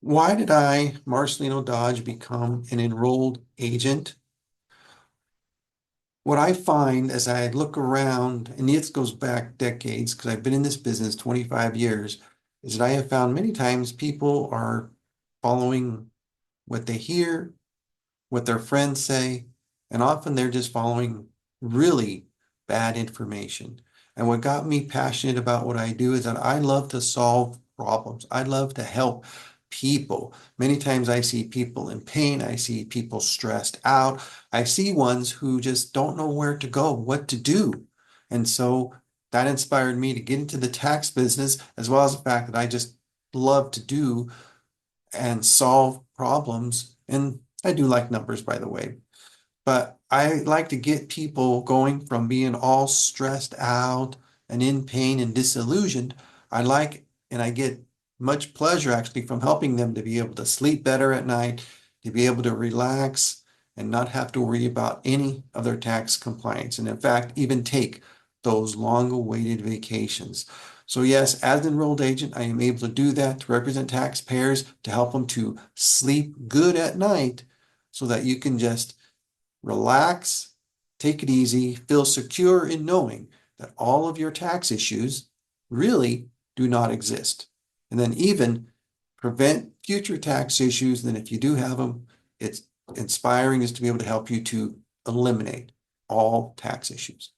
Why did I, Marcelino Dodge, become an enrolled agent? What I find as I look around, and this goes back decades because I've been in this business 25 years, is that I have found many times people are following what they hear, what their friends say, and often they're just following really bad information. And what got me passionate about what I do is that I love to solve problems. I love to help people. Many times I see people in pain. I see people stressed out. I see ones who just don't know where to go, what to do. And so that inspired me to get into the tax business, as well as the fact that I just love to do and solve problems. And I do like numbers, by the way. But I like to get people going from being all stressed out and in pain and disillusioned. I like, and I get much pleasure actually from helping them to be able to sleep better at night, to be able to relax and not have to worry about any of their tax compliance. And in fact, even take those long-awaited vacations. So yes, as an enrolled agent, I am able to do that to represent taxpayers, to help them to sleep good at night so that you can just relax, take it easy, feel secure in knowing that all of your tax issues really do not exist. And then even prevent future tax issues. Then if you do have them, it's inspiring is to be able to help you to eliminate all tax issues.